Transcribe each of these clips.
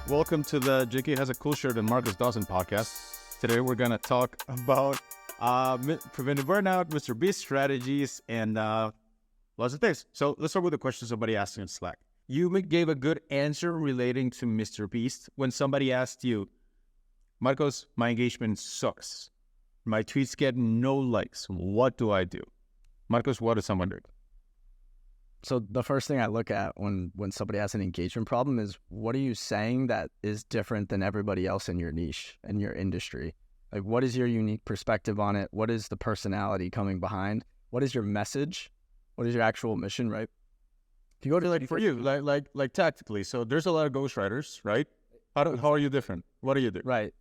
Welcome to the JK Has a Cool Shirt and Marcus Dawson podcast. Today we're going to talk about preventive burnout, Mr. Beast strategies, and lots of things. So let's start with the question somebody asked in Slack. You gave a good answer relating to Mr. Beast when somebody asked you, Marcos, my engagement sucks. My tweets get no likes. What do I do? Marcos, what does someone do? So the first thing I look at when somebody has an engagement problem is, what are you saying that is different than everybody else in your niche and your industry? Like, what is your unique perspective on it? What is the personality coming behind? What is your message? What is your actual mission, right? If you go to for you, like tactically. So there's a lot of ghostwriters, right? How are you different? What do you do? Right.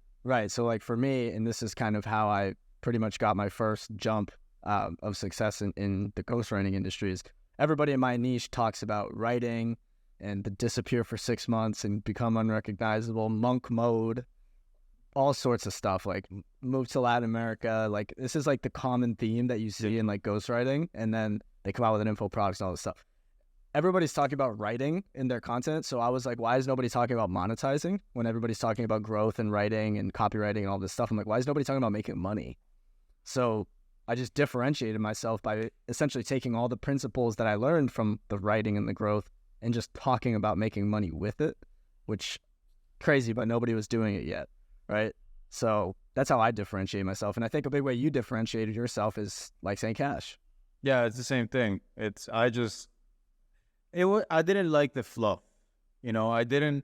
So like for me, and this is kind of how I pretty much got my first jump of success in the ghostwriting industry is, everybody in my niche talks about writing and to disappear for 6 months and become unrecognizable, monk mode, all sorts of stuff, like move to Latin America. Like, this is like the common theme that you see in like ghostwriting, and then they come out with an info product and all this stuff. Everybody's talking about writing in their content, so I was like, why is nobody talking about monetizing when everybody's talking about growth and writing and copywriting and all this stuff? I'm like, why is nobody talking about making money? So I just differentiated myself by essentially taking all the principles that I learned from the writing and the growth and just talking about making money with it, which crazy, but nobody was doing it yet, right? So that's how I differentiate myself. And I think a big way you differentiated yourself is like saying cash. Yeah, it's the same thing. I didn't like the fluff. I didn't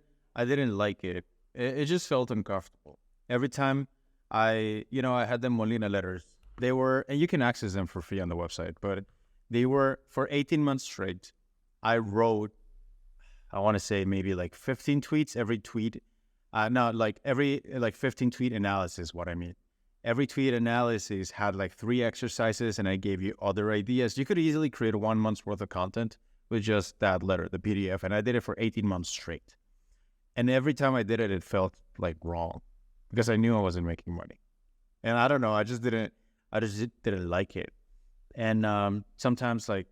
like it. It just felt uncomfortable. Every time I had the Molina letters. They were, and you can access them for free on the website, but they were for 18 months straight. I wrote, I want to say maybe like 15 tweets, every tweet. Every 15 tweet analysis, what I mean. Every tweet analysis had like 3 exercises, and I gave you other ideas. You could easily create 1 month's worth of content with just that letter, the PDF, and I did it for 18 months straight. And every time I did it, it felt like wrong because I knew I wasn't making money. And I don't know, I just didn't like it. And sometimes, like,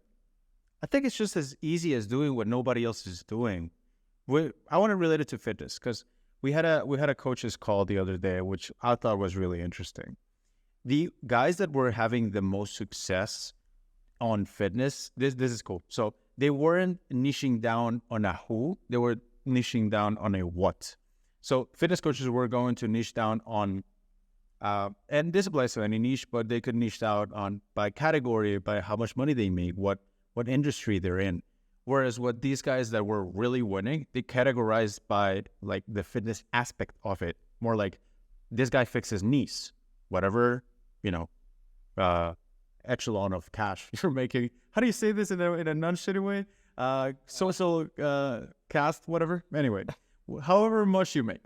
I think it's just as easy as doing what nobody else is doing. I want to relate it to fitness because we had a coaches call the other day, which I thought was really interesting. The guys that were having the most success on fitness, this is cool. So they weren't niching down on a who, they were niching down on a what. So fitness coaches were going to niche down on and this applies to any niche, but they could niche out on by category, by how much money they make, what industry they're in. Whereas what these guys that were really winning, they categorized by like the fitness aspect of it. More like, this guy fixes knees, whatever, echelon of cash you're making. How do you say this in a non-shitty way? Social cast, whatever. Anyway, however much you make,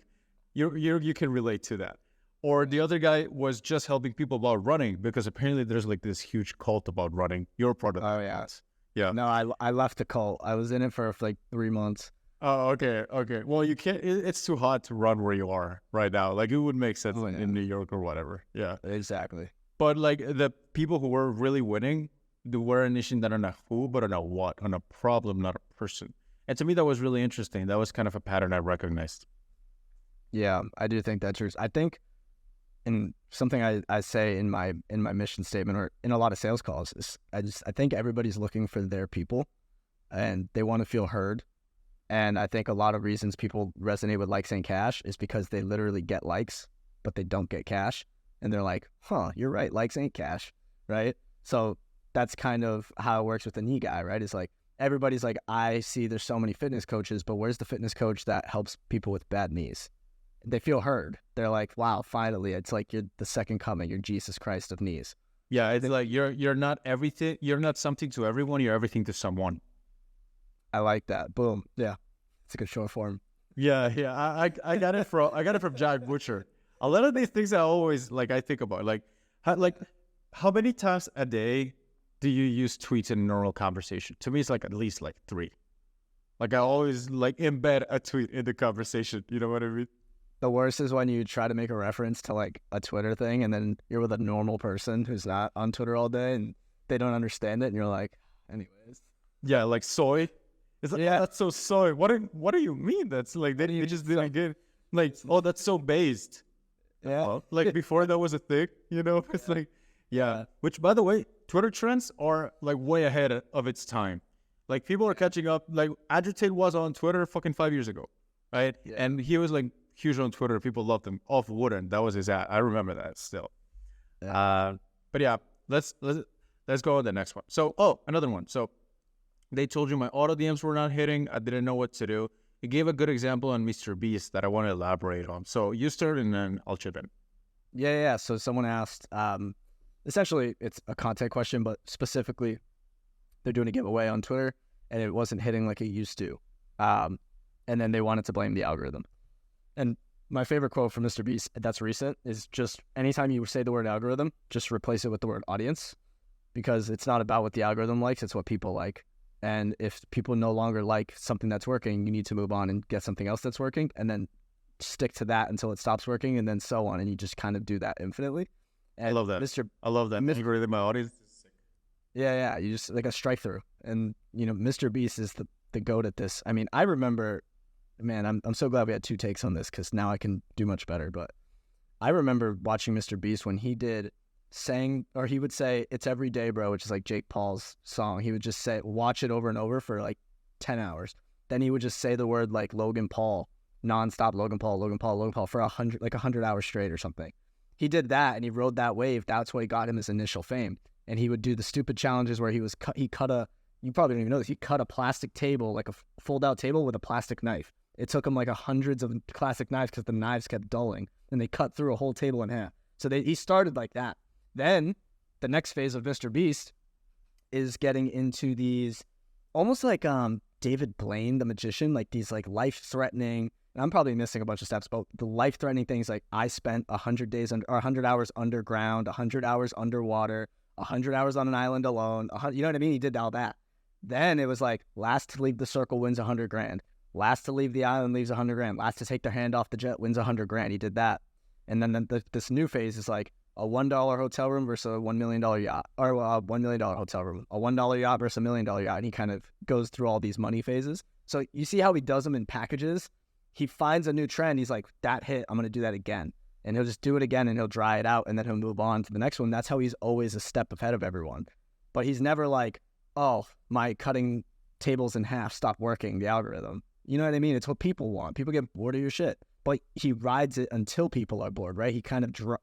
you can relate to that. Or the other guy was just helping people about running because apparently there's like this huge cult about running. Your product. Oh, yeah. Yeah. No, I left the cult. I was in it for like 3 months. Oh, okay. Well, you can't, it's too hot to run where you are right now. Like, it would make sense in New York or whatever. Yeah. Exactly. But like the people who were really winning, they weren't niching that on a who, but on a what, on a problem, not a person. And to me, that was really interesting. That was kind of a pattern I recognized. Yeah, I do think that's true. I think, and something I say in my mission statement or in a lot of sales calls is, I think everybody's looking for their people and they want to feel heard. And I think a lot of reasons people resonate with likes and cash is because they literally get likes, but they don't get cash. And they're like, you're right, likes ain't cash, right? So that's kind of how it works with the knee guy, right? It's like, everybody's like, I see there's so many fitness coaches, but where's the fitness coach that helps people with bad knees? They feel heard. They're like, wow, finally, it's like you're the second coming. You're Jesus Christ of knees. Yeah, it's like you're not everything. You're not something to everyone. You're everything to someone. I like that. Boom. Yeah, it's a good short form. Yeah. I got it from Jack Butcher. A lot of these things I always I think about how many times a day do you use tweets in a normal conversation? To me, it's like at least 3. Like, I always embed a tweet in the conversation. You know what I mean? The worst is when you try to make a reference to a Twitter thing and then you're with a normal person who's not on Twitter all day and they don't understand it and you're like, anyways. Yeah, like soy. It's like, oh, that's so soy. What do you mean? That's like they just didn't get like, oh, that's so based. Yeah. Well, like before that was a thing, It's like, yeah. Which, by the way, Twitter trends are like way ahead of its time. Like people are catching up. Like Agitate was on Twitter fucking 5 years ago, right? Yeah. And he was like huge on Twitter. People loved him. Off Wooden, that was his ad. I remember that still. Yeah. But yeah, let's go on the next one. So, another one. So they told you my auto DMs were not hitting. I didn't know what to do. You gave a good example on Mr. Beast that I want to elaborate on. So you start and then I'll chip in. Yeah. So someone asked, essentially it's a content question, but specifically they're doing a giveaway on Twitter and it wasn't hitting like it used to. And then they wanted to blame the algorithm. And my favorite quote from Mr. Beast that's recent is just anytime you say the word algorithm, just replace it with the word audience, because it's not about what the algorithm likes, it's what people like. And if people no longer like something that's working, you need to move on and get something else that's working and then stick to that until it stops working and then so on. And you just kind of do that infinitely. And I love that. I love that. Algorithm, my audience is sick. Yeah. You just like a strike through. And, Mr. Beast is the GOAT at this. I mean, I remember, man, I'm so glad we had 2 takes on this because now I can do much better. But I remember watching Mr. Beast when he would say, "It's every day, bro," which is like Jake Paul's song. He would just say, watch it over and over for like 10 hours. Then he would just say the word like Logan Paul, nonstop Logan Paul for 100 hours straight or something. He did that and he rode that wave. That's what got him his initial fame. And he would do the stupid challenges where you probably don't even know this. He cut a plastic table, like a fold out table with a plastic knife. It took him like hundreds of classic knives because the knives kept dulling and they cut through a whole table in half. So he started like that. Then the next phase of Mr. Beast is getting into these almost like David Blaine, the magician, like these like life-threatening, and I'm probably missing a bunch of steps, but the life-threatening things like I spent 100 hours underground, 100 hours underwater, 100 hours on an island alone. You know what I mean? He did all that. Then it was like last to leave the circle wins $100,000. Last to leave the island leaves $100,000. Last to take their hand off the jet wins $100,000. He did that. And then this new phase is like a $1 hotel room versus a $1 million yacht, or a $1 million hotel room, a $1 yacht versus a $1 million yacht. And he kind of goes through all these money phases. So you see how he does them in packages. He finds a new trend. He's like, that hit, I'm going to do that again. And he'll just do it again and he'll dry it out and then he'll move on to the next one. That's how he's always a step ahead of everyone. But he's never like, oh, my cutting tables in half stopped working, the algorithm. You know what I mean? It's what people want. People get bored of your shit. But he rides it until people are bored, right? He kind of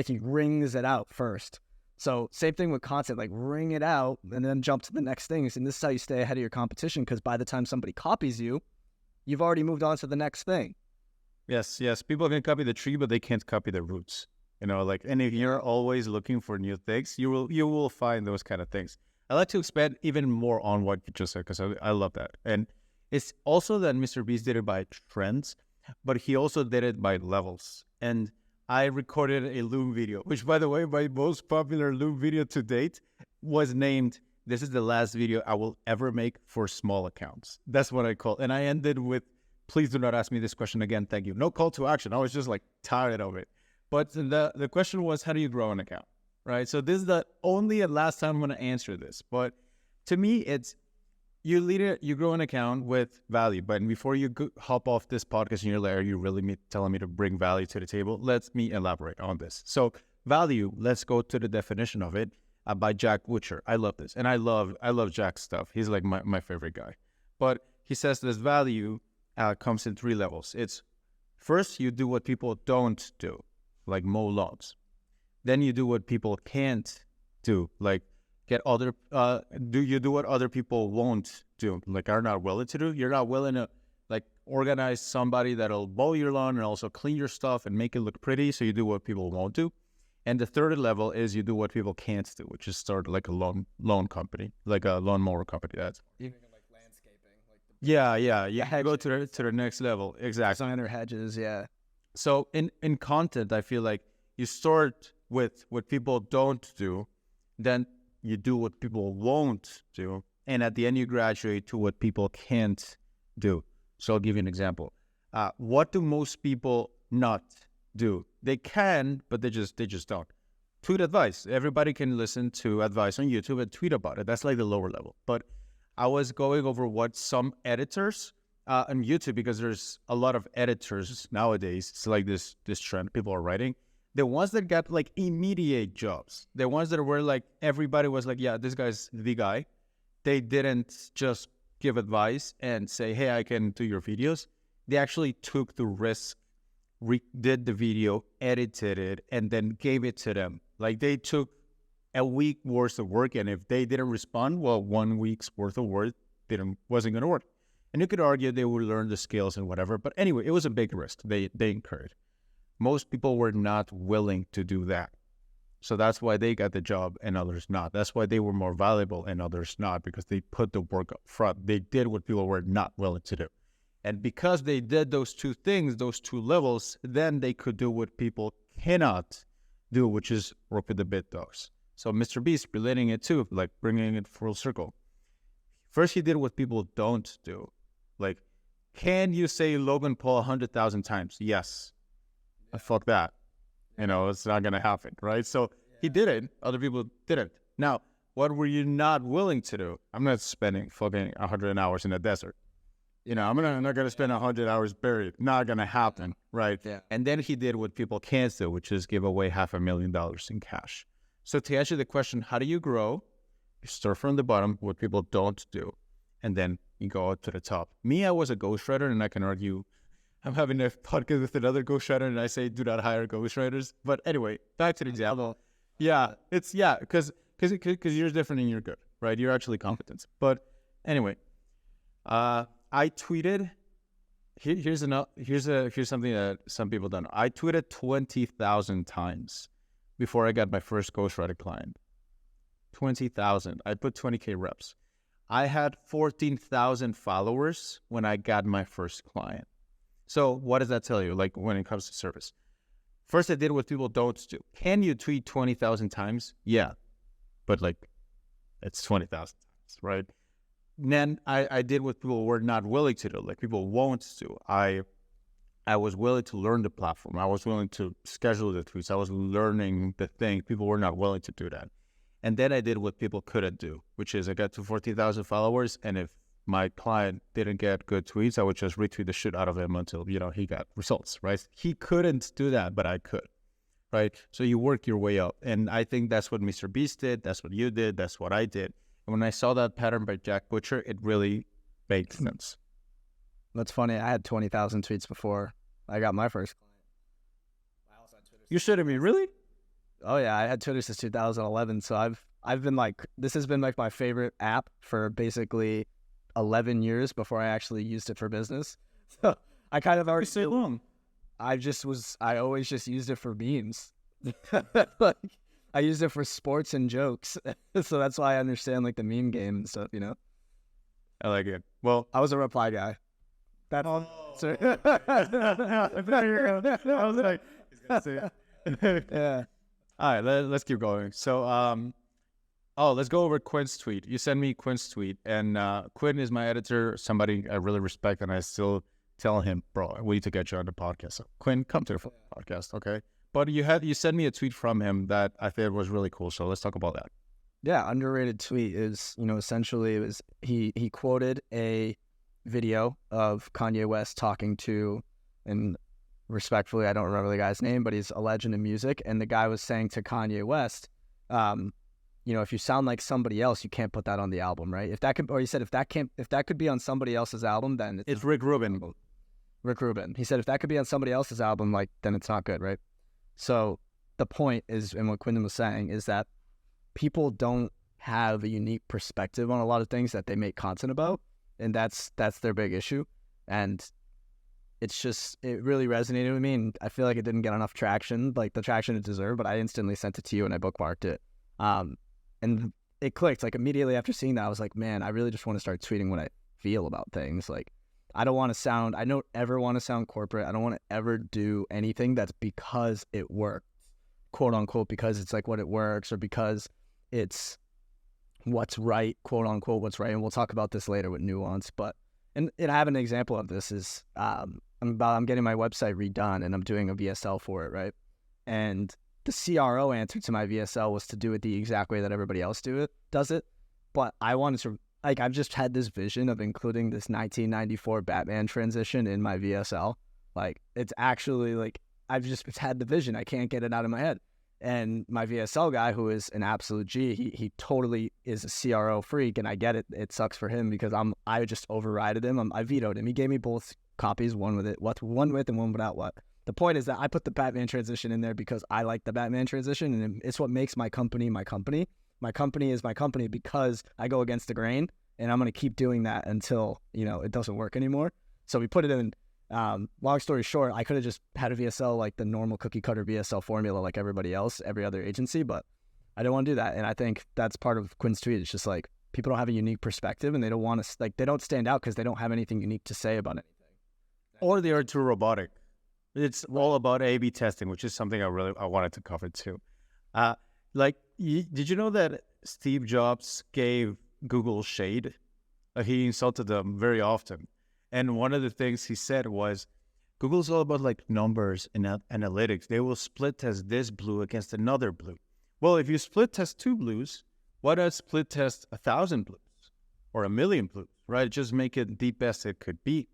he wrings it out first. So same thing with content, like wring it out and then jump to the next things. And this is how you stay ahead of your competition, because by the time somebody copies you, you've already moved on to the next thing. Yes. People can copy the tree, but they can't copy the roots. And if you're always looking for new things, you will find those kind of things. I like to expand even more on what you just said because I love that. And it's also that Mr. Beast did it by trends, but he also did it by levels. And I recorded a Loom video, which, by the way, my most popular Loom video to date was named, "This is the last video I will ever make for small accounts." That's what I call it. And I ended with, "Please do not ask me this question again. Thank you." No call to action. I was just like tired of it. But the question was, how do you grow an account, right? So this is the only and last time I'm going to answer this. But to me, it's you grow an account with value. But before you hop off this podcast and you're like, are you really telling me to bring value to the table? Let me elaborate on this. So value, let's go to the definition of it by Jack Butcher. I love this. And I love Jack's stuff. He's like my favorite guy. But he says this value comes in 3 levels. It's first, you do what people don't do, like mow lawns. Then you do what people can't do, like you do what other people won't do, like are not willing to do. You're not willing to like organize somebody that'll mow your lawn and also clean your stuff and make it look pretty. So you do what people won't do. And the third level is you do what people can't do, which is start like a lawn company, like a lawnmower company. That's even like landscaping, like yeah. Go to the next level, exactly. Designer hedges, yeah. So in content, I feel like you start with what people don't do, then you do what people won't do, and at the end you graduate to what people can't do. So I'll give you an example. What do most people not do? They can, but they just don't. Tweet advice. Everybody can listen to advice on YouTube and tweet about it. That's like the lower level. But I was going over what some editors on YouTube, because there's a lot of editors nowadays. It's like this trend people are writing. The ones that got like immediate jobs, the ones that were like everybody was like, yeah, this guy's the guy. They didn't just give advice and say, hey, I can do your videos. They actually took the risk, did the video, edited it, and then gave it to them. Like they took a week worth of work, and if they didn't respond, well, 1 week's worth of work wasn't going to work. And you could argue they would learn the skills and whatever, but anyway, it was a big risk they incurred. Most people were not willing to do that. So that's why they got the job and others not. That's why they were more valuable and others not, because they put the work up front. They did what people were not willing to do. And because they did those two things, those two levels, then they could do what people cannot do, which is work with the big dogs. So Mr. Beast relating it to, like bringing it full circle. First, he did what people don't do. Like, can you say Logan Paul 100,000 times? Yes. Fuck that. You know, it's not going to happen, right? So he did it. Other people didn't. Now, what were you not willing to do? I'm not spending fucking 100 hours in the desert. You know, I'm not going to spend 100 hours buried. Not going to happen, right? Yeah. And then he did what people can't do, which is give away $500,000 in cash. So to answer the question, how do you grow? You start from the bottom, what people don't do, and then you go up to the top. Me, I was a ghostwriter, and I can argue I'm having a podcast with another ghostwriter, and I say, do not hire ghostwriters. But anyway, back to the example. Yeah, because you're different and you're good, right? You're actually competent. But anyway, I tweeted. Here's something that some people don't know. I tweeted 20,000 times before I got my first ghostwriter client. 20,000. I put 20K reps. I had 14,000 followers when I got my first client. So what does that tell you, like, when it comes to service? First, I did what people don't do. Can you tweet 20,000 times? Yeah. But, like, it's 20,000 times, right? Then I did what people were not willing to do, like people won't do. I was willing to learn the platform. I was willing to schedule the tweets. I was learning the thing. People were not willing to do that. And then I did what people couldn't do, which is I got to 14,000 followers, and if my client didn't get good tweets, I would just retweet the shit out of him until, you know, he got results, right? He couldn't do that, but I could, right? So you work your way up. And I think that's what Mr. Beast did. That's what you did. That's what I did. And when I saw that pattern by Jack Butcher, it really made sense. That's funny. I had 20,000 tweets before I got my first client. I also had Twitter. You shitting me, really? Oh yeah, I had Twitter since 2011. So I've been like, this has been like my favorite app for basically 11 years before I actually used it for business. So I kind of already so long. I always just used it for memes. Like, I used it for sports and jokes. So that's why I understand like the meme game and stuff, you know? I like it. Well, I was a reply guy. That's I was like, he's gonna say it. Yeah. All right, let's keep going. So, let's go over Quinn's tweet. You sent me Quinn's tweet, and Quinn is my editor, somebody I really respect, and I still tell him, bro, we need to get you on the podcast. So, Quinn, come to the podcast, okay? But you sent me a tweet from him that I thought was really cool, so let's talk about that. Yeah, underrated tweet is, you know, essentially it was he quoted a video of Kanye West talking to, and respectfully, I don't remember the guy's name, but he's a legend in music, and the guy was saying to Kanye West, you know, if you sound like somebody else, you can't put that on the album, right? If that could be on somebody else's album, then it's Rick Rubin. Rick Rubin. He said if that could be on somebody else's album, like, then it's not good, right? So the point is, and what Quinton was saying, is that people don't have a unique perspective on a lot of things that they make content about, and that's their big issue. And it really resonated with me, and I feel like it didn't get enough traction, like the traction it deserved, but I instantly sent it to you and I bookmarked it. And it clicked. Like, immediately after seeing that, I was like, man, I really just want to start tweeting what I feel about things. Like, I don't ever want to sound corporate. I don't want to ever do anything that's because it works, quote unquote, because it's like what it works, or because it's what's right, quote unquote, what's right. And we'll talk about this later with Nuance. But, and I have an example of this is, I'm getting my website redone and I'm doing a VSL for it, right? And the CRO answer to my VSL was to do it the exact way that everybody else does it. But I wanted to like I've just had this vision of including this 1994 Batman transition in my VSL. Like it's actually like I've just had the vision. I can't get it out of my head. And my VSL guy, who is an absolute G, he totally is a CRO freak, and I get it. It sucks for him because I just overrided him. I vetoed him. He gave me both copies, one with and one without what. The point is that I put the Batman transition in there because I like the Batman transition, and it's what makes my company my company. My company is my company because I go against the grain, and I'm going to keep doing that until, it doesn't work anymore. So we put it in. Long story short, I could have just had a VSL like the normal cookie cutter VSL formula like everybody else, every other agency, but I didn't want to do that. And I think that's part of Quinn's tweet. It's just like people don't have a unique perspective, and they don't want to, like, they don't stand out because they don't have anything unique to say about anything. Or they are too robotic. It's all about A/B testing, which is something I wanted to cover too. Did you know that Steve Jobs gave Google shade? He insulted them very often. And one of the things he said was, Google's all about like numbers and analytics. They will split test this blue against another blue. Well, if you split test 2 blues, why not split test 1,000 blues or 1,000,000 blues, right? Just make it the best it could be.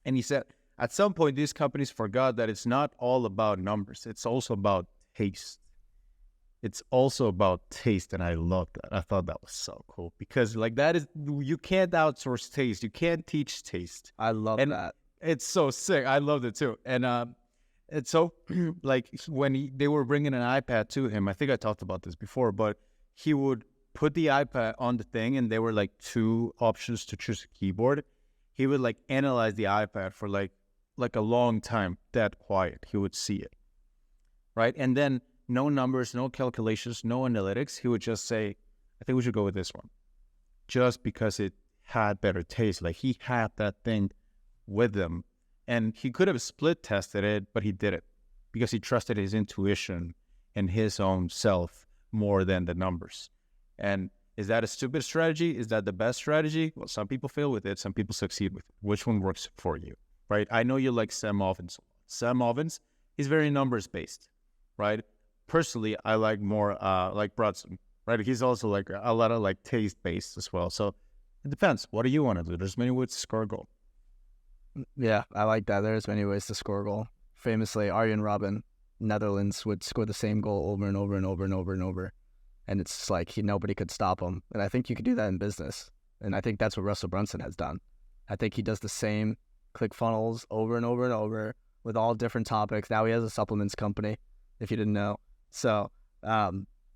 And he said, at some point, these companies forgot that it's not all about numbers. It's also about taste. It's also about taste, and I love that. I thought that was so cool because, like, you can't outsource taste. You can't teach taste. I love that. It's so sick. I loved it too. And it's so like when they were bringing an iPad to him. I think I talked about this before, but he would put the iPad on the thing, and there were like 2 options to choose a keyboard. He would like analyze the iPad for like a long time, dead quiet. He would see it, right, and then. No numbers, no calculations, no analytics. He would just say, I think we should go with this one. Just because it had better taste. Like he had that thing with him. And he could have split tested it, but he did it because he trusted his intuition and his own self more than the numbers. And is that a stupid strategy? Is that the best strategy? Well, some people fail with it. Some people succeed with it. Which one works for you, right? I know you like Sam Ovens. Sam Ovens, he's very numbers based, right? Personally, I like more like Brodson, right? He's also like a lot of like taste based as well. So it depends. What do you want to do? There's many ways to score a goal. Yeah, I like that. There's many ways to score a goal. Famously, Arjen Robben, Netherlands, would score the same goal over and over and over and over and over. And it's just like nobody could stop him. And I think you could do that in business. And I think that's what Russell Brunson has done. I think he does the same ClickFunnels over and over and over with all different topics. Now he has a supplements company, if you didn't know. So,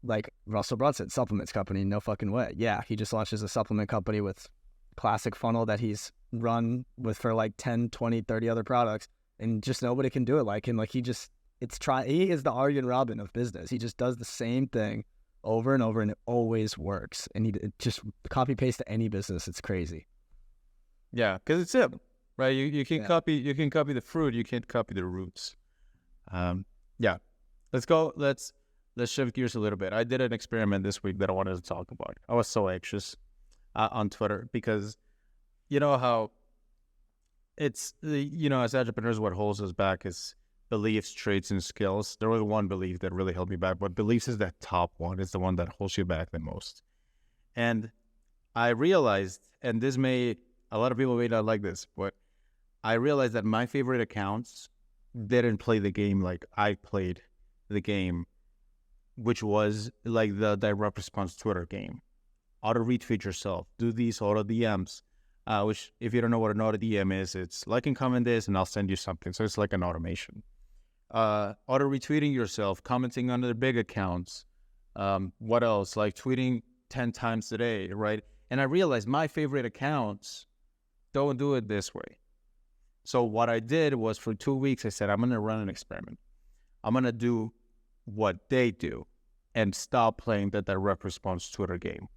like Russell Brunson, supplements company, no fucking way. Yeah, he just launches a supplement company with classic funnel that he's run with for like 10, 20, 30 other products, and just nobody can do it like him. Like he is the Arjen Robben of business. He just does the same thing over and over, and it always works. And it just copy paste to any business. It's crazy. Yeah, because it's him, right? You can copy the fruit, you can't copy the roots. Yeah. Let's shift gears a little bit. I did an experiment this week that I wanted to talk about. I was so anxious on Twitter because you know how it's, as entrepreneurs, what holds us back is beliefs, traits, and skills. There was one belief that really held me back, but beliefs is that top one. It's the one that holds you back the most. And I realized, and a lot of people may not like this, but I realized that my favorite accounts didn't play the game like I played the game, which was like the direct response Twitter game. Auto retweet yourself, do these auto DMs, which if you don't know what an auto DM is, it's like and comment this and I'll send you something. So it's like an automation. Auto retweeting yourself, commenting on the big accounts. What else? Like tweeting 10 times a day, right? And I realized my favorite accounts don't do it this way. So what I did was for 2 weeks, I said, I'm going to run an experiment. I'm going to do what they do and stop playing the direct response Twitter game,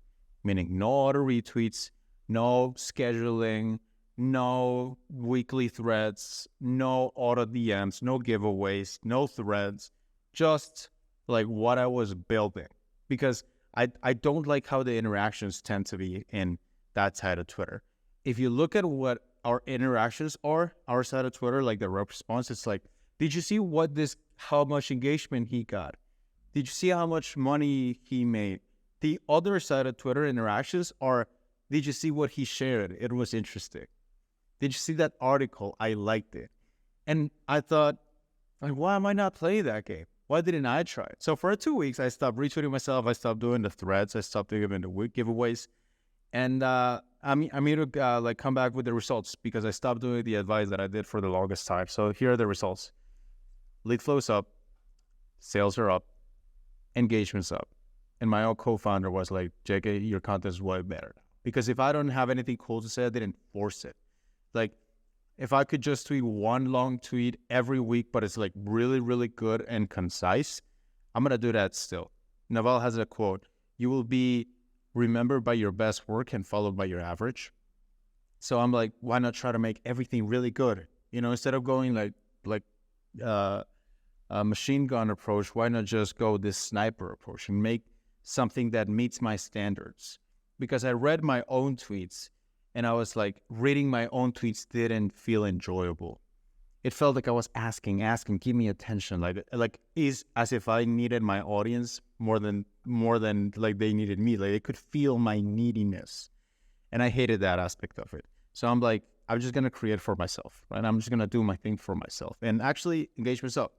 meaning no auto retweets, no scheduling, no weekly threads, no auto DMs, no giveaways, no threads, just like what I was building. Because I don't like how the interactions tend to be in that side of Twitter. If you look at what our interactions are, our side of Twitter, like the response, it's like, did you see how much engagement he got? Did you see how much money he made? The other side of Twitter interactions are Did you see what he shared? It was interesting. Did you see that article? I liked it. And I thought, like, why am I not playing that game? Why didn't I try it? So for 2 weeks, I stopped retweeting myself. I stopped doing the threads. I stopped giving the giveaways. And I'm here to like come back with the results because I stopped doing the advice that I did for the longest time. So here are the results. Lead flow's up. Sales are up. Engagement's up. And my own co-founder was like, JK, your content is way better. Because if I don't have anything cool to say, I didn't force it. Like, if I could just tweet one long tweet every week, but it's like really, really good and concise, I'm going to do that still. Naval has a quote, you will be remembered by your best work and followed by your average. So I'm like, why not try to make everything really good? You know, instead of going like a machine gun approach, why not just go this sniper approach and make something that meets my standards? Because I read my own tweets and I was like, reading my own tweets didn't feel enjoyable. It felt like I was asking, give me attention. Like is as if I needed my audience more than like they needed me. Like they could feel my neediness. And I hated that aspect of it. So I'm like, I'm just going to create for myself, right? I'm just going to do my thing for myself. And actually, engagement's up.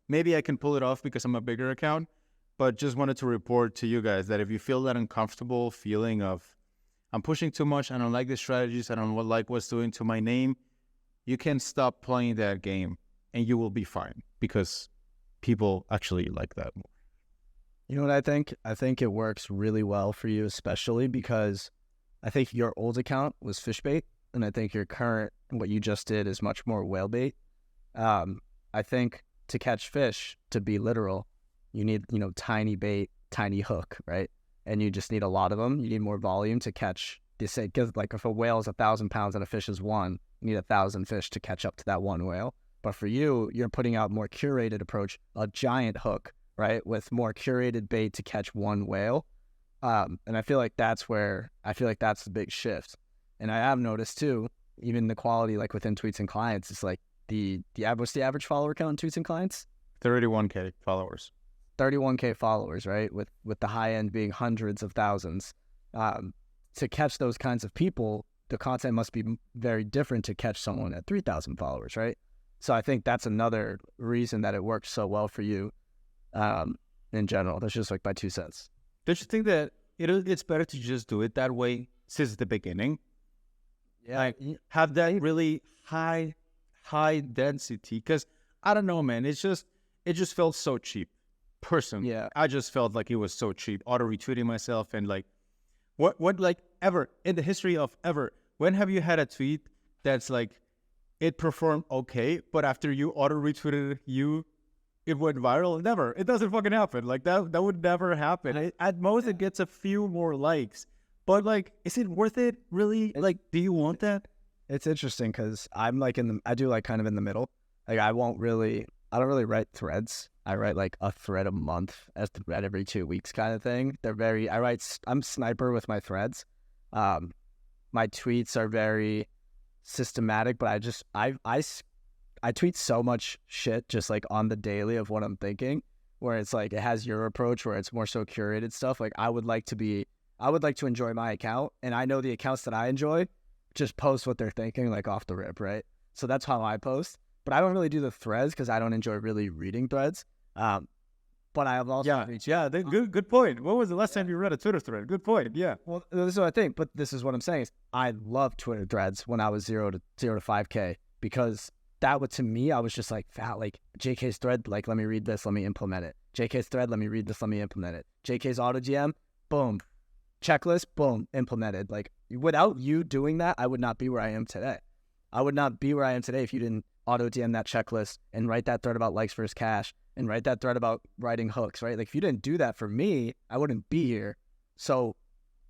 Maybe I can pull it off because I'm a bigger account, but just wanted to report to you guys that if you feel that uncomfortable feeling of, I'm pushing too much, I don't like the strategies, I don't like what's doing to my name, you can stop playing that game and you will be fine because people actually like that more. You know what I think? I think it works really well for you, especially because I think your old account was fish bait, and I think your current, what you just did, is much more whale bait. I think to catch fish, to be literal, you need, tiny bait, tiny hook, right? And you just need a lot of them. You need more volume to catch. Because like if a whale is 1,000 pounds and a fish is one, you need 1,000 fish to catch up to that one whale. But for you, you're putting out more curated approach, a giant hook, right, with more curated bait to catch one whale. And I feel like that's the big shift. And I have noticed too, even the quality like within Tweets and Clients, it's like what's the average follower count in Tweets and Clients? 31K followers. 31K followers, right? With the high end being hundreds of thousands. To catch those kinds of people, the content must be very different to catch someone at 3,000 followers, right? So I think that's another reason that it works so well for you in general. That's just like my 2 cents. Don't you think that it's better to just do it that way since the beginning? Yeah. Like have that really high density? Because I don't know, man. It just felt so cheap. Personally, Yeah. I just felt like it was so cheap. Auto retweeting myself and like, what like ever in the history of ever? When have you had a tweet that's like it performed okay, but after you auto retweeted it went viral? Never. It doesn't fucking happen. Like that would never happen. At most, it gets a few more likes. But like, is it worth it? Really? Like, do you want that? It's interesting because I'm like I do like kind of in the middle. Like I don't really write threads. I write like a thread a month, as thread every 2 weeks kind of thing. I'm sniper with my threads. My tweets are very systematic, but I tweet so much shit just like on the daily of what I'm thinking, where it's like it has your approach where it's more so curated stuff. Like I would like to enjoy my account, and I know the accounts that I enjoy just post what they're thinking like off the rip, right? So that's how I post. But I don't really do the threads because I don't enjoy really reading threads. But I have also good point. When was the last time you read a Twitter thread? Good point. Yeah. Well, this is what I think. But this is what I'm saying is I love Twitter threads when I was 0 to 5K because that would, to me, I was just like JK's thread. Like, let me read this. Let me implement it. JK's thread. Let me read this. Let me implement it. JK's auto GM. Boom. Checklist. Boom. Implemented. Like without you doing that, I would not be where I am today. I would not be where I am today if you didn't auto DM that checklist and write that thread about likes versus cash and write that thread about writing hooks, right? Like if you didn't do that for me, I wouldn't be here. So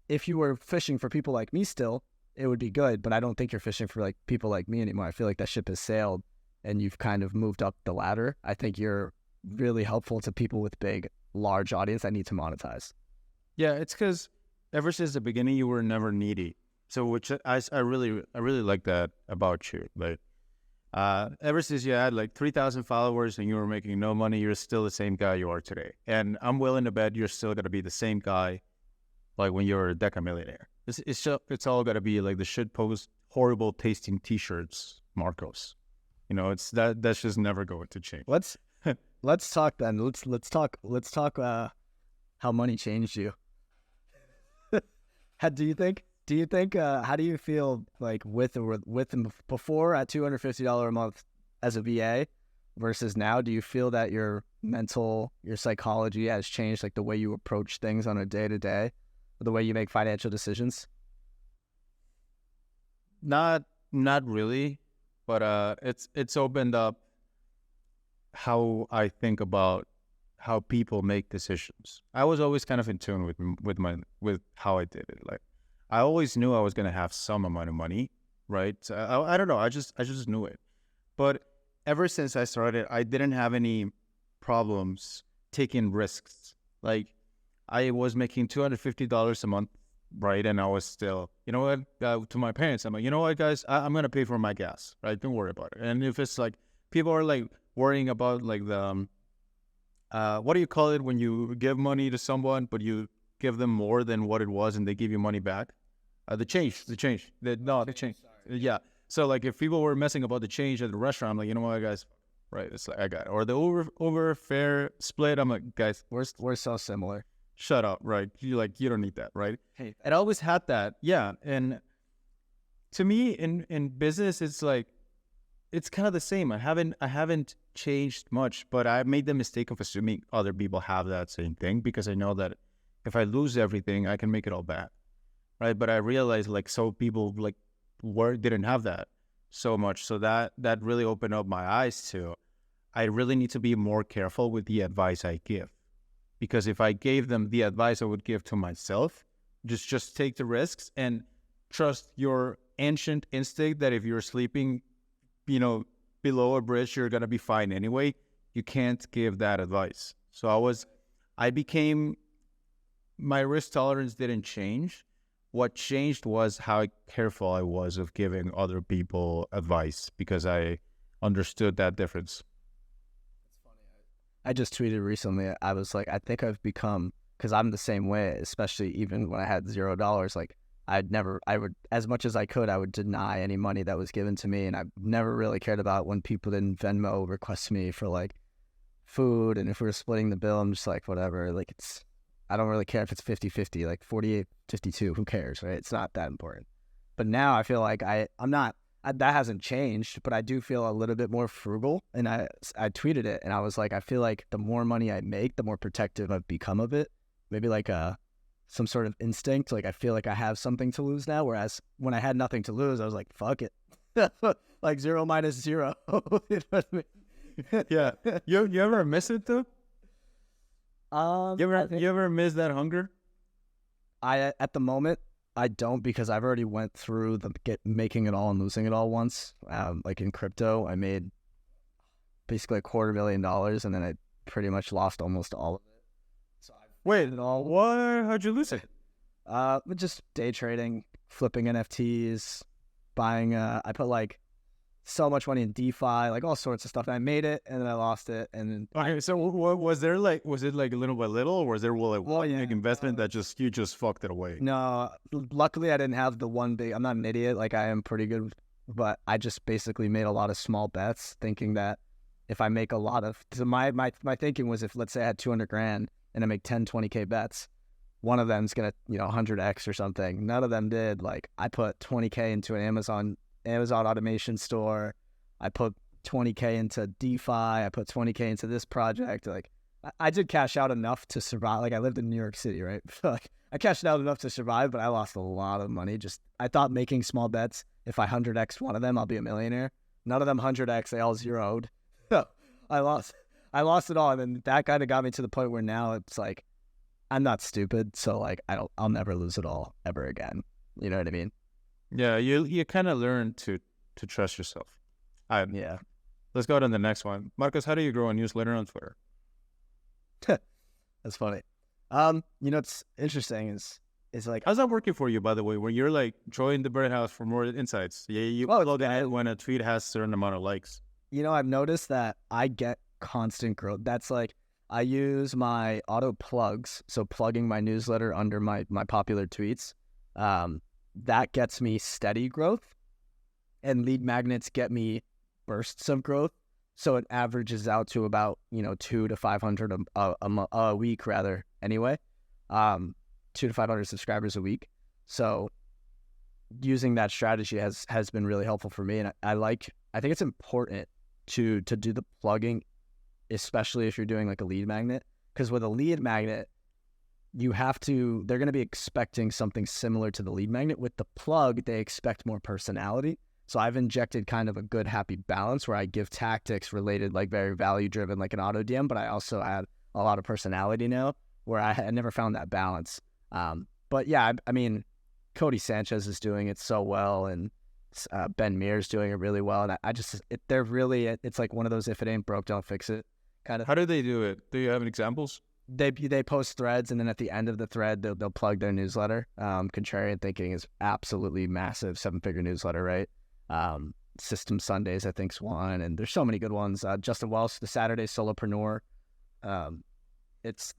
if you were fishing for people like me still, it would be good, but I don't think you're fishing for like people like me anymore. I feel like that ship has sailed and you've kind of moved up the ladder. I think you're really helpful to people with large audience that need to monetize. Yeah, it's because ever since the beginning, you were never needy. So which I really like that about you. Like ever since you had like 3,000 followers and you were making no money, you're still the same guy you are today. And I'm willing to bet you're still going to be the same guy like when you're a decamillionaire. It's all got to be like the shit post horrible tasting T-shirts, Marcos. You know, it's that's just never going to change. Let's talk then. Let's talk how money changed you. Do you think? How do you feel like with before at $250 a month as a VA versus now? Do you feel that your psychology has changed, like the way you approach things on a day to day, the way you make financial decisions? Not really, but it's opened up how I think about how people make decisions. I was always kind of in tune with how I did it. Like I always knew I was gonna have some amount of money, right? So I don't know. I just knew it. But ever since I started, I didn't have any problems taking risks. Like I was making $250 a month, right? And I was still, you know what, to my parents, I'm like, you know what, guys, I'm going to pay for my gas, right? Don't worry about it. And if it's like, people are like worrying about like the, what do you call it when you give money to someone, but you give them more than what it was and they give you money back? The change. Yeah. So like if people were messing about the change at the restaurant, I'm like, you know what, guys, right? It's like, I got it. Or the over fare split, I'm like, guys, We're so similar. shut up, right? You don't need that, right? Hey, I always had that. Yeah. And to me in business, it's like, it's kind of the same. I haven't changed much, but I made the mistake of assuming other people have that same thing because I know that if I lose everything, I can make it all back, right? But I realized like so people like didn't have that so much, so that really opened up my eyes to I really need to be more careful with the advice I give, because if I gave them the advice I would give to myself, just take the risks and trust your ancient instinct that if you're sleeping, you know, below a bridge, you're going to be fine anyway. You can't give that advice. So my risk tolerance didn't change. What changed was how careful I was of giving other people advice because I understood that difference. I just tweeted recently. I was like, I think I've become, because I'm the same way, especially even when I had $0. Like I would, as much as I could, I would deny any money that was given to me. And I never really cared about when people didn't Venmo request me for like food. And if we were splitting the bill, I'm just like, whatever. Like I don't really care if it's 50-50, like 48-52, who cares, right? It's not that important. But now I feel like that hasn't changed, but I do feel a little bit more frugal. And I tweeted it and I was like, I feel like the more money I make, the more protective I've become of it. Maybe like some sort of instinct. Like I feel like I have something to lose now. Whereas when I had nothing to lose, I was like, fuck it. Like 0 minus 0. You know what I mean? Yeah. You ever miss it though? You ever miss that hunger? At the moment, I don't, because I've already went through making it all and losing it all once. Like in crypto, I made basically $250,000 and then I pretty much lost almost all of it. So Wait, what? How'd you lose it? Just day trading, flipping NFTs, buying. I put like so much money in DeFi, like all sorts of stuff. And I made it and then I lost it. And then Okay, so was it like little by little, or was there like one big investment that you just fucked it away? No, luckily I didn't have the one big. I'm not an idiot. Like I am pretty good, but I just basically made a lot of small bets, thinking that if I make a lot of, so my thinking was, if let's say I had 200 grand and I make 10, 20K bets, one of them's gonna 100x or something. None of them did. Like I put 20K into an Amazon automation store. I put 20K into DeFi. I put 20K into this project. Like I did cash out enough to survive. Like I lived in New York City, right? Like I cashed out enough to survive, but I lost a lot of money. I thought making small bets, if I 100x one of them, I'll be a millionaire. None of them 100x. They all zeroed. I lost it all. And then that kind of got me to the point where now it's like, I'm not stupid. So like, I'll never lose it all ever again. You know what I mean? Yeah, you kind of learn to trust yourself. Yeah. Let's go to the next one. Marcos, how do you grow a newsletter on Twitter? That's funny. What's interesting is like, how's that working for you, by the way, when you're like join the Birdhouse for more insights? Yeah, you upload that when a tweet has a certain amount of likes. I've noticed that I get constant growth. That's like, I use my auto plugs, so plugging my newsletter under my popular tweets. That gets me steady growth, and lead magnets get me bursts of growth. So it averages out to about 200 to 500 a week rather. Anyway, 200 to 500 subscribers a week. So using that strategy has been really helpful for me, and I think it's important to do the plugging, especially if you're doing like a lead magnet, because with a lead magnet, they're going to be expecting something similar to the lead magnet. With the plug, they expect more personality. So I've injected kind of a good happy balance where I give tactics related, like very value driven, like an auto DM, but I also add a lot of personality now, where I had never found that balance. But yeah, I mean, Cody Sanchez is doing it so well, and Ben Mears doing it really well. And it's like one of those, if it ain't broke, don't fix it kind of. How do they do it? Do you have any examples? They post threads, and then at the end of the thread, they'll plug their newsletter. Contrarian Thinking is absolutely massive, 7-figure newsletter, right? System Sundays, I think, is one, and there's so many good ones. Justin Welsh, the Saturday Solopreneur. I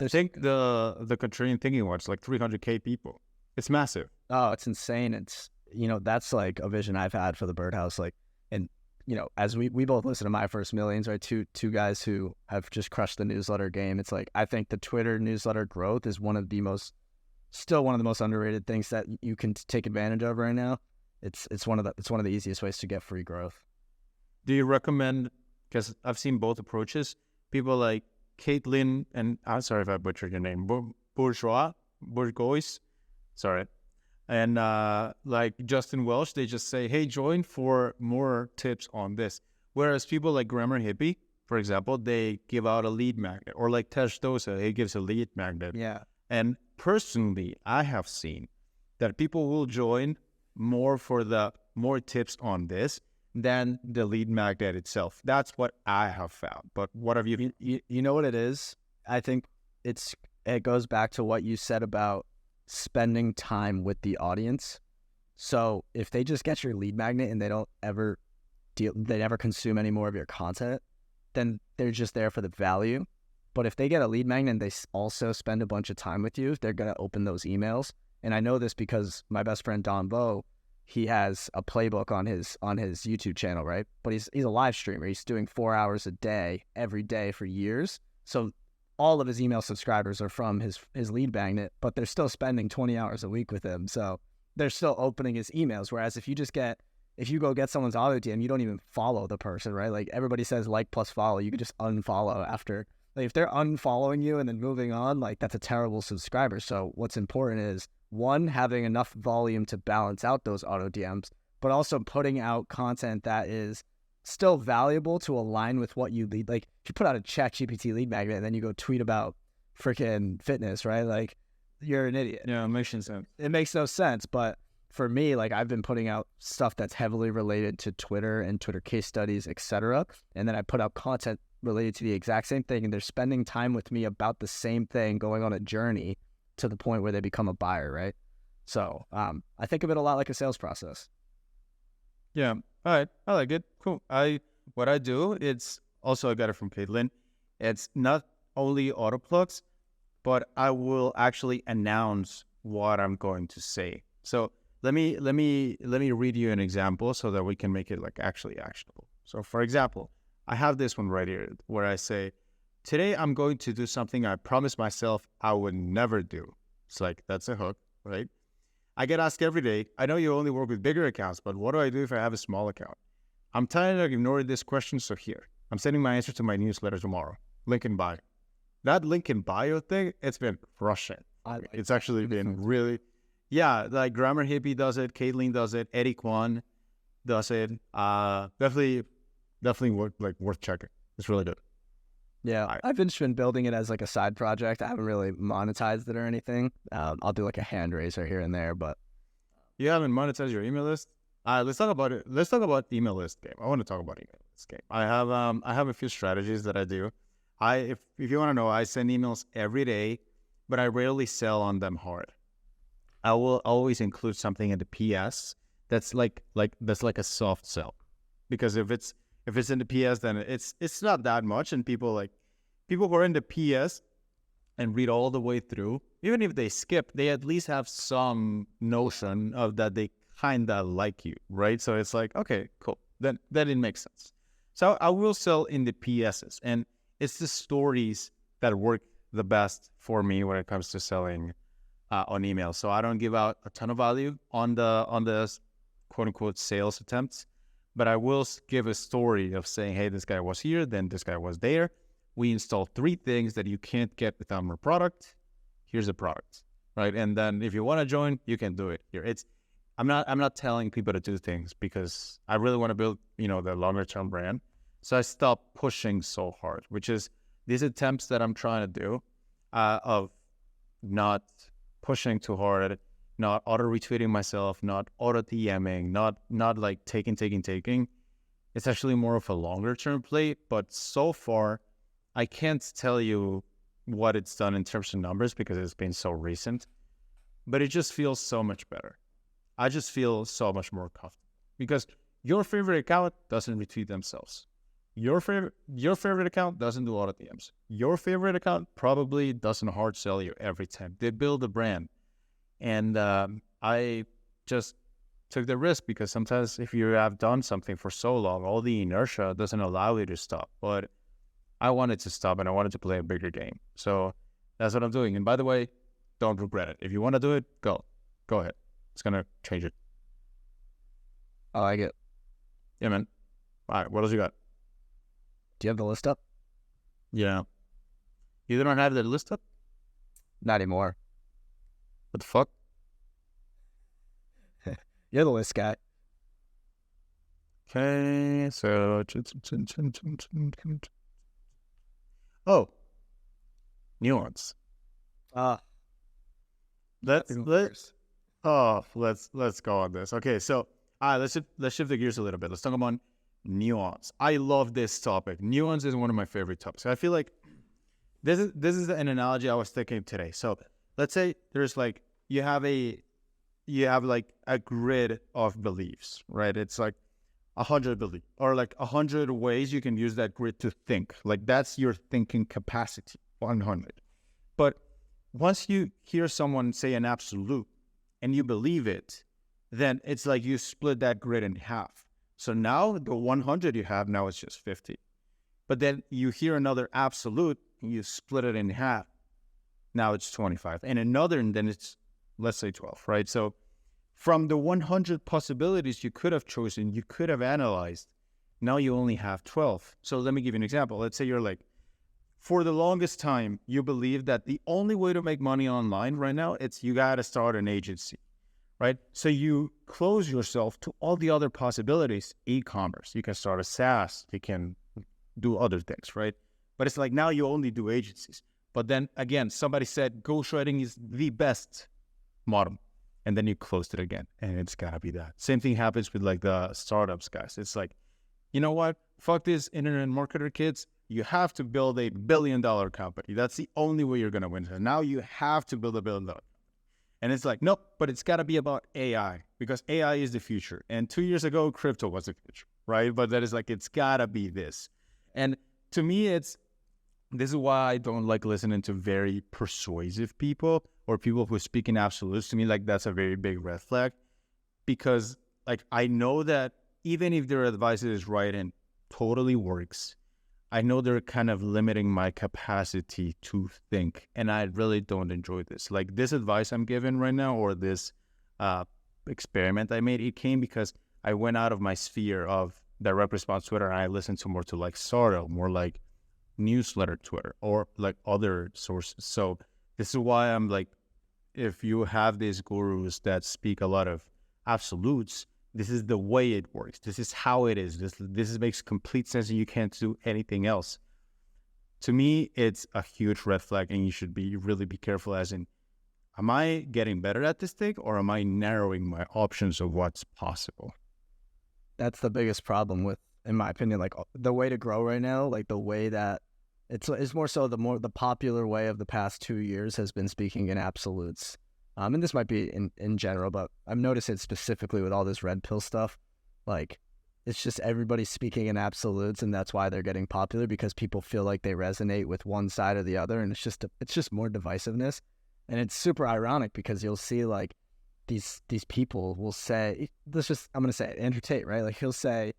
think the Contrarian Thinking one's like 300K people. It's massive. Oh, it's insane. It's that's like a vision I've had for the Birdhouse. Like, and as we both listen to My First Millions, right? Two guys who have just crushed the newsletter game. It's like, I think the Twitter newsletter growth is still one of the most underrated things that you can take advantage of right now. It's one of the easiest ways to get free growth. Do you recommend, because I've seen both approaches, people like Caitlin, and I'm sorry if I butchered your name, Bourgeois, sorry, and like Justin Welsh, they just say, hey, join for more tips on this. Whereas people like Grammar Hippie, for example, they give out a lead magnet, or like Tesh Dosa, he gives a lead magnet. Yeah. And personally, I have seen that people will join more for the more tips on this than the lead magnet itself. That's what I have found. But what have you? You know what it is? I think it goes back to what you said about spending time with the audience. So if they just get your lead magnet and they never consume any more of your content, then they're just there for the value. But if they get a lead magnet and they also spend a bunch of time with you, they're going to open those emails. And I know this because my best friend Don Vo, he has a playbook on his YouTube channel, right? But he's a live streamer. He's doing 4 hours a day, every day for years. So all of his email subscribers are from his lead magnet, but they're still spending 20 hours a week with him. So they're still opening his emails. Whereas if you go get someone's auto DM, you don't even follow the person, right? Like everybody says like plus follow, you can just unfollow after. Like if they're unfollowing you and then moving on, like that's a terrible subscriber. So what's important is, one, having enough volume to balance out those auto DMs, but also putting out content that is still valuable to align with what you lead. Like if you put out a ChatGPT lead magnet and then you go tweet about freaking fitness, right? Like you're an idiot. Yeah, it makes no sense. It makes no sense. But for me, like I've been putting out stuff that's heavily related to Twitter and Twitter case studies, etc. And then I put out content related to the exact same thing, and they're spending time with me about the same thing, going on a journey to the point where they become a buyer, right? So I think of it a lot like a sales process. Yeah. All right. I like it. Cool. What I do, it's also, I got it from Caitlin. It's not only auto plugs, but I will actually announce what I'm going to say. So let me read you an example so that we can make it like actually actionable. So for example, I have this one right here where I say, today I'm going to do something I promised myself I would never do. It's like, that's a hook, right? I get asked every day, I know you only work with bigger accounts, but what do I do if I have a small account? I'm tired of ignoring this question, so here. I'm sending my answer to my newsletter tomorrow. Link in bio. That link in bio thing, it's been crushing. It's actually been really, yeah, like Grammar Hippie does it, Caitlin does it, Eddie Kwan does it. Definitely worth checking. It's really good. Yeah, I've just been building it as like a side project. I haven't really monetized it or anything. I'll do like a hand raiser here and there, but you haven't monetized your email list. Let's talk about it. Let's talk about email list game. I want to talk about email list game. I have a few strategies that I do. If you want to know, I send emails every day, but I rarely sell on them hard. I will always include something in the PS that's like a soft sell, because if it's in the PS, then it's not that much, and people who are in the PS and read all the way through, even if they skip, they at least have some notion of that they kind of like you, right? So it's like, okay, cool. Then it makes sense. So I will sell in the PSs, and it's the stories that work the best for me when it comes to selling on email. So I don't give out a ton of value on the quote unquote sales attempts, but I will give a story of saying, hey, this guy was here, then this guy was there. We installed 3 things that you can't get without our product. Here's the product, right? And then if you want to join, you can do it here. I'm not telling people to do things because I really want to build, the longer term brand. So I stopped pushing so hard, which is these attempts that I'm trying to do of not pushing too hard, not auto retweeting myself, not auto DMing, not like taking. It's actually more of a longer term play. But so far, I can't tell you what it's done in terms of numbers because it's been so recent. But it just feels so much better. I just feel so much more comfortable because your favorite account doesn't retweet themselves. Your favorite account doesn't do auto DMs. Your favorite account probably doesn't hard sell you every time. They build a brand. And I just took the risk because sometimes if you have done something for so long, all the inertia doesn't allow you to stop. But I wanted to stop and I wanted to play a bigger game. So that's what I'm doing. And by the way, don't regret it. If you want to do it, go ahead. It's going to change it. I like it. Yeah, man. All right. What else you got? Do you have the list up? Yeah. You don't have the list up? Not anymore. What the fuck? You're the list guy. Okay, so Nuance. Let's go on this. Okay, so let's shift the gears a little bit. Let's talk about Nuance. I love this topic. Nuance is one of my favorite topics. I feel like this is an analogy I was thinking today. So let's say there's like you have like a grid of beliefs, right? It's like 100 beliefs or like 100 ways you can use that grid to think. Like that's your thinking capacity, 100. But once you hear someone say an absolute and you believe it, then it's like you split that grid in half. So now the 100 you have now is just 50. But then you hear another absolute and you split it in half. Now it's 25. And another, and then it's, let's say 12, right? So from the 100 possibilities you could have chosen, you could have analyzed, now you only have 12. So let me give you an example. Let's say you're like, for the longest time, you believe that the only way to make money online right now, it's you got to start an agency, right? So you close yourself to all the other possibilities. E-commerce, you can start a SaaS, you can do other things, right? But it's like now you only do agencies. But then again, somebody said ghostwriting is the best model. And then you closed it again. And it's got to be that. Same thing happens with like the startups guys. It's like, you know what? Fuck this internet marketer kids. You have to build a $1 billion company. That's the only way you're going to win. So now you have to build a $1 billion. And it's like, nope, but it's got to be about AI because AI is the future. And 2 years ago, crypto was the future, right? But that is like, it's got to be this. And to me, this is why I don't like listening to very persuasive people or people who speak in absolutes. To me, like that's a very big red flag because like I know that even if their advice is right and totally works, I know they're kind of limiting my capacity to think, and I really don't enjoy this. Like this advice I'm giving right now or this experiment I made, it came because I went out of my sphere of direct response Twitter and I listened to more to like Sardo, more like newsletter Twitter or like other sources. So this is why I'm like, if you have these gurus that speak a lot of absolutes, this is the way it works. This is how it is. This makes complete sense and you can't do anything else. To me, it's a huge red flag and you should really be careful as in, am I getting better at this thing or am I narrowing my options of what's possible? That's the biggest problem with, in my opinion, like the way to grow right now, like the way that it's more so the popular way of the past 2 years has been speaking in absolutes. And this might be in general, but I've noticed it specifically with all this red pill stuff. Like it's just everybody speaking in absolutes, and that's why they're getting popular, because people feel like they resonate with one side or the other, and it's just more divisiveness. And it's super ironic because you'll see like these people will say, I'm gonna say it, Andrew Tate, right? Like he'll say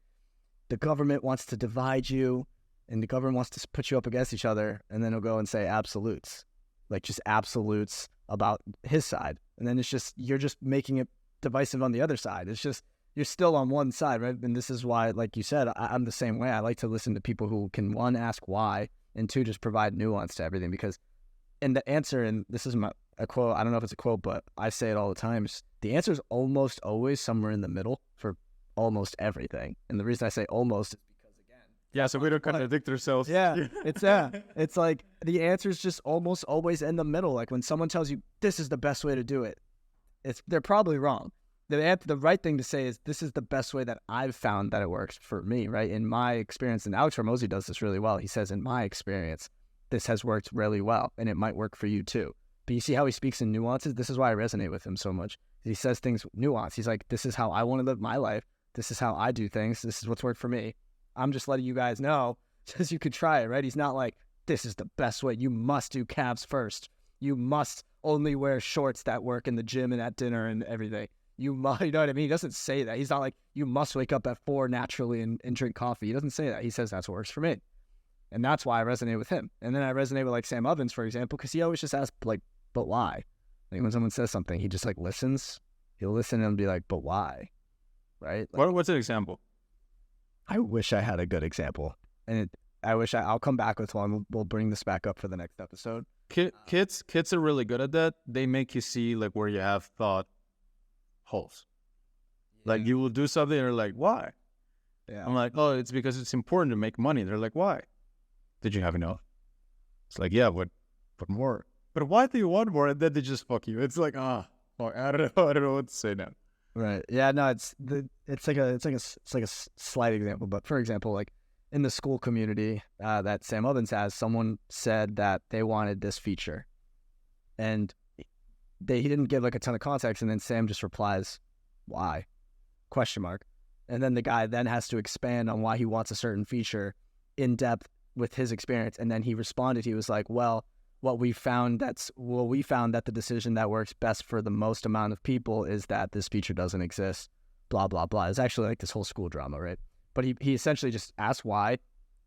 the government wants to divide you and the government wants to put you up against each other, and then he'll go and say absolutes, like just absolutes about his side, and then it's just you're just making it divisive on the other side. It's just you're still on one side, right? And this is why, like you said, I'm the same way. I like to listen to people who can, one, ask why, and two, just provide nuance to everything. Because in the answer, and this is a quote, I don't know if it's a quote, but I say it all the time, is the answer is almost always somewhere in the middle for almost everything. And the reason I say almost is because, again, Yeah, so we don't contradict ourselves. yeah, it's like the answer is just almost always in the middle. Like when someone tells you this is the best way to do it, they're probably wrong. The right thing to say is this is the best way that I've found that it works for me, right? In my experience, and Alex Hormozi does this really well. He says, in my experience, this has worked really well, and it might work for you too. But you see how he speaks in nuances? This is why I resonate with him so much. He says things with nuance. He's like, this is how I want to live my life. This is how I do things. This is what's worked for me. I'm just letting you guys know so you could try it, right? He's not like, this is the best way. You must do calves first. You must only wear shorts that work in the gym and at dinner and everything. You know what I mean? He doesn't say that. He's not like, you must wake up at 4 naturally and drink coffee. He doesn't say that. He says that's what works for me. And that's why I resonate with him. And then I resonate with like Sam Ovens, for example, because he always just asks like, but why? Like when someone says something, he just like listens. He'll listen and be like, but why? Right? Like, What's an example? I wish I had a good example. And I'll come back with one. We'll bring this back up for the next episode. Kids are really good at that. They make you see like where you have thought holes. Like you will do something and you're like, why? Yeah. I'm like, oh, it's because it's important to make money. They're like, why? Did you have enough? It's like, yeah, but more. But why do you want more? And then they just fuck you. It's like, I don't know what to say now. Right. Yeah. No. It's like a slight example, but for example, like in the school community that Sam Ovens has, someone said that they wanted this feature, and he didn't give like a ton of context, and then Sam just replies, "Why?" ? And then the guy then has to expand on why he wants a certain feature in depth with his experience, and then he responded. He was like, "Well, we found that the decision that works best for the most amount of people is that this feature doesn't exist." Blah blah blah. It's actually like this whole school drama, right? But he essentially just asked why,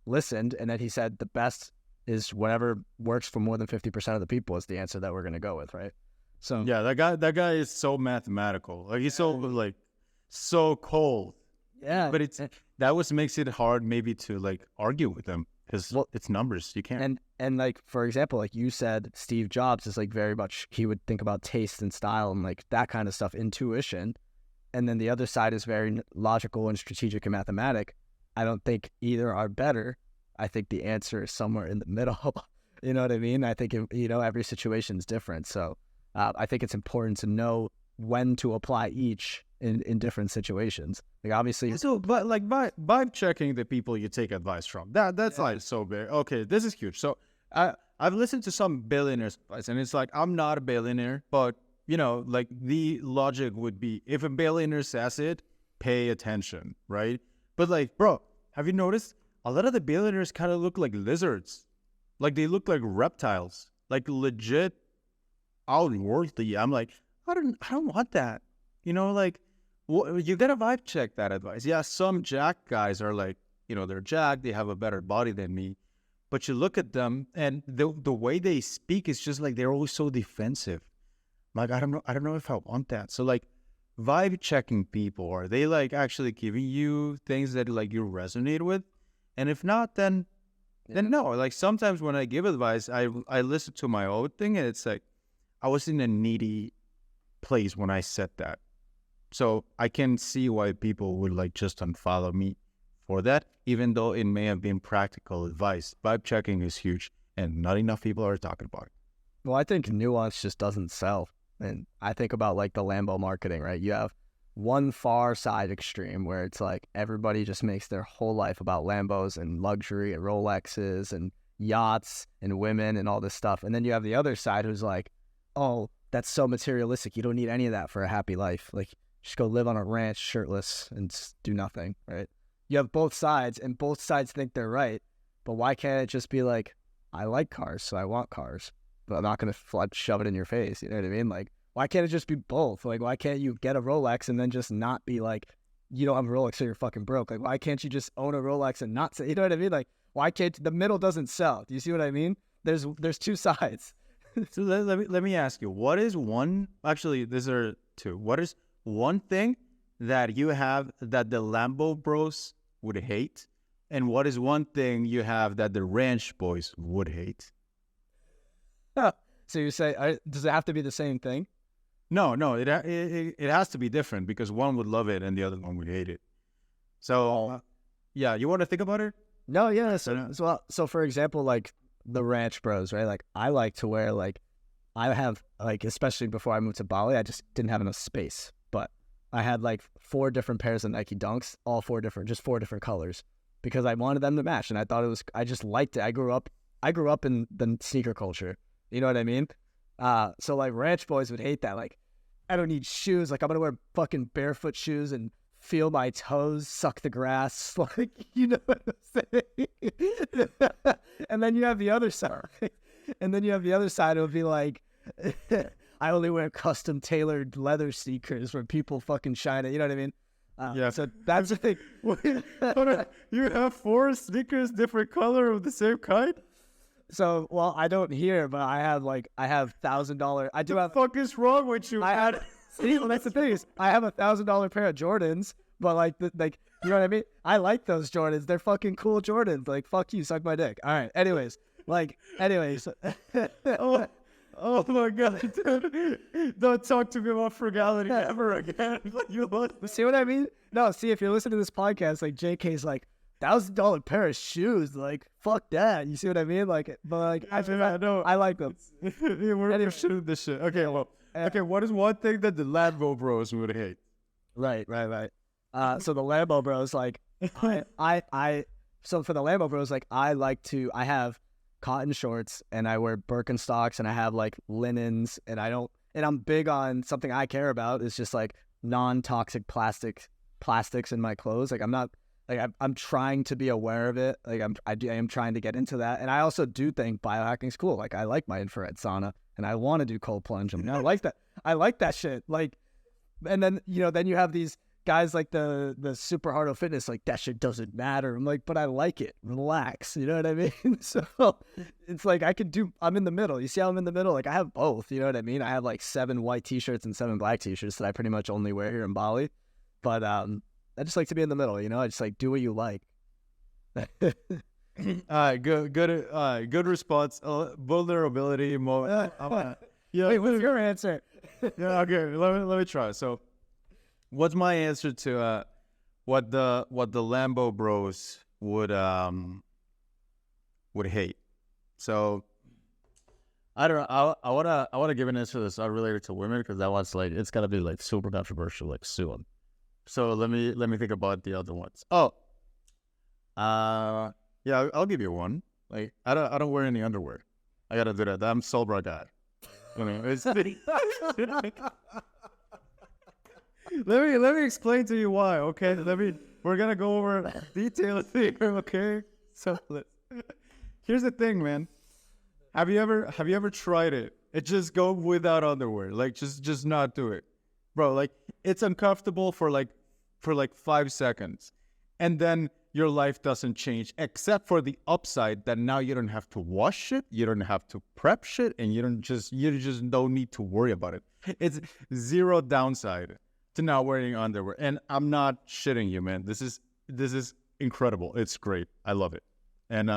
listened, and then he said the best is whatever works for more than 50% of the people is the answer that we're going to go with, right? So yeah, that guy is so mathematical. Like he's so cold. Yeah, but that what makes it hard maybe to like argue with him because it's numbers. You can't. And like for example, like you said, Steve Jobs is like very much he would think about taste and style and like that kind of stuff, intuition, and then the other side is very logical and strategic and mathematic. I don't think either are better. I think the answer is somewhere in the middle. You know what I mean? I think every situation is different. So I think it's important to know when to apply each in different situations. Like obviously, so but like by checking the people you take advice from, that's like so big. Okay, this is huge. So I've listened to some billionaires' advice, and it's like I'm not a billionaire, but like the logic would be if a billionaire says it, pay attention, right? But like, bro, have you noticed a lot of the billionaires kind of look like lizards, like they look like reptiles, like legit outwardly. I'm like, I don't want that. Like you gotta vibe check that advice. Yeah, some jack guys are like, they're jacked, they have a better body than me. But you look at them and the way they speak is just like they're always so defensive. Like, I don't know if I want that. So like vibe checking people, are they like actually giving you things that like you resonate with? And if not, then no. Like sometimes when I give advice, I listen to my own thing and it's like I was in a needy place when I said that. So I can see why people would like just unfollow me for that, even though it may have been practical advice. Vibe checking is huge and not enough people are talking about it. Well, I think nuance just doesn't sell. And I think about like the Lambo marketing, right? You have one far side extreme where it's like everybody just makes their whole life about Lambos and luxury and Rolexes and yachts and women and all this stuff. And then you have the other side who's like, oh, that's so materialistic. You don't need any of that for a happy life. Like, just go live on a ranch shirtless and do nothing, right? you have both sides, and both sides think they're right. But why can't it just be like, I like cars, so I want cars, but I'm not gonna shove it in your face. You know what I mean? Like, why can't it just be both? Like, why can't you get a Rolex and then just not be like, you don't have a Rolex, so you're fucking broke? Like, why can't you just own a Rolex and not say, you know what I mean? Like, why can't the middle doesn't sell? Do you see what I mean? There's two sides. So let me ask you, what is one? Actually, these are two. What is one thing that you have that the Lambo Bros would hate, and what is one thing you have that the Ranch Boys would hate? So you say, does it have to be the same thing? No, it has to be different because one would love it and the other one would hate it. So, yeah, you want to think about it? No, yeah. So for example, like the Ranch Bros, right? Like I like to wear like, I have like, especially before I moved to Bali, I just didn't have enough space, but I had like 4 different pairs of Nike Dunks, all 4 different colors, because I wanted them to match, and I thought I just liked it. I grew up in the sneaker culture. You know what I mean? So like Ranch Boys would hate that. Like, I don't need shoes. Like, I'm gonna wear fucking barefoot shoes and feel my toes, suck the grass. Like, you know what I'm saying? And then you have the other side. It would be like, I only wear custom tailored leather sneakers where people fucking shine it. You know what I mean? Yeah. So that's the thing. You have 4 sneakers, different color of the same kind? So, well, I don't hear, but I have $1,000. I do have. What the fuck is wrong with you? See, well, that's the thing is, I have $1,000 pair of Jordans, but like, you know what I mean? I like those Jordans. They're fucking cool Jordans. Like, fuck you, suck my dick. All right. Anyways. Oh my god, dude. Don't talk to me about frugality ever again. See what I mean? No, see, if you're listening to this podcast, like JK's like, $1,000 pair of shoes, like fuck that. You see what I mean? Like, but like, I like them. We're shooting this shit. Okay, well, what is one thing that the Lambo Bros would hate? Right. So the Lambo Bros, like, so for the Lambo Bros, like, I have cotton shorts and I wear Birkenstocks and I have like linens, and I'm big on something I care about is just like non-toxic plastics in my clothes. Like, I'm not. Like, I'm trying to be aware of it. Like, I am trying to get into that. And I also do think biohacking's cool. Like, I like my infrared sauna, and I want to do cold plunge. I mean, I like that. I like that shit. Like, and then, then you have these guys like the super hardo fitness, like, that shit doesn't matter. I'm like, but I like it. Relax. You know what I mean? So it's like, I'm in the middle. You see how I'm in the middle? Like, I have both. You know what I mean? I have like 7 white t-shirts and 7 black t-shirts that I pretty much only wear here in Bali. But, I just like to be in the middle, I just like do what you like. All right, good response. Vulnerability moment. Yeah. Wait, what's your answer? Yeah, okay. Let me try. So, what's my answer to what the Lambo Bros would hate? So, I don't know. I wanna give an answer that's not related to women because that one's like it's gotta be like super controversial, like soon. So let me think about the other ones. Oh, yeah, I'll give you one. Like I don't wear any underwear. I gotta do that. I'm sober guy. Let me explain to you why. Okay, we're gonna go over details here. Okay, so here's the thing, man. Have you ever tried it? It just go without underwear. Like just not do it, bro. Like it's uncomfortable for like 5 seconds, and then your life doesn't change except for the upside that now you don't have to wash it, you don't have to prep shit, and you just don't need to worry about it. It's zero downside to not wearing underwear, and I'm not shitting you, man. This is incredible. It's great. I love it, and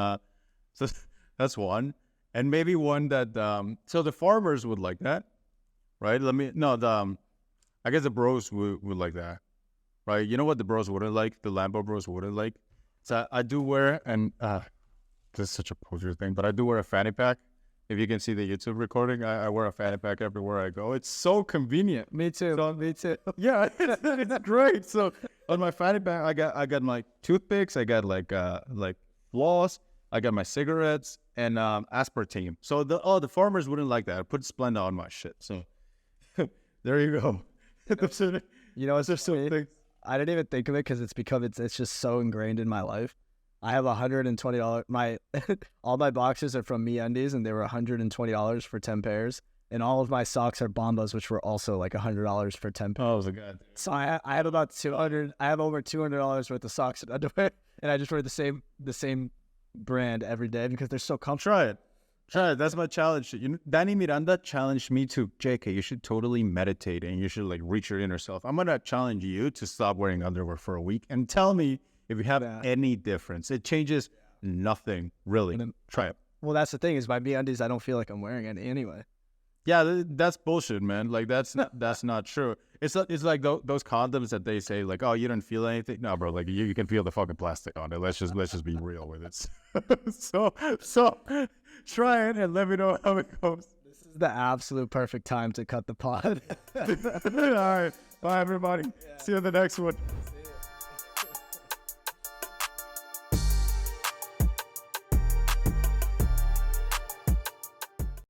so that's one, and maybe one that so the farmers would like that, right? I guess the bros would like that. Right, you know what the bros wouldn't like? The Lambo Bros wouldn't like. So I do wear, and this is such a poser thing, but I do wear a fanny pack. If you can see the YouTube recording, I wear a fanny pack everywhere I go. It's so convenient. Me too. Yeah, it's great. So on my fanny pack, I got my toothpicks. I got like floss. I got my cigarettes and aspartame. So the farmers wouldn't like that. I put Splenda on my shit. So there you go. You know, it's just so things. I didn't even think of it because it's just so ingrained in my life. I have $120. My all my boxers are from MeUndies, and they were $120 for 10 pairs. And all of my socks are Bombas, which were also like $100 for 10 pairs. Oh, it was a god. So I have about 200. I have over $200 worth of socks and underwear, and I just wear the same brand every day because they're so comfortable. Try it. Try it. That's my challenge. Danny Miranda challenged me to, JK, you should totally meditate and you should like reach your inner self. I'm going to challenge you to stop wearing underwear for a week and tell me if you have any difference. It changes nothing, really. Try it. Well, that's the thing is by MeUndies, I don't feel like I'm wearing any anyway. Yeah, that's bullshit, man. Like that's not true. It's like those condoms that they say like, oh, you don't feel anything. No, bro. Like you can feel the fucking plastic on it. Let's just be real with it. So try it and let me know how it goes. This is the absolute perfect time to cut the pod. All right, bye everybody. See you in the next one.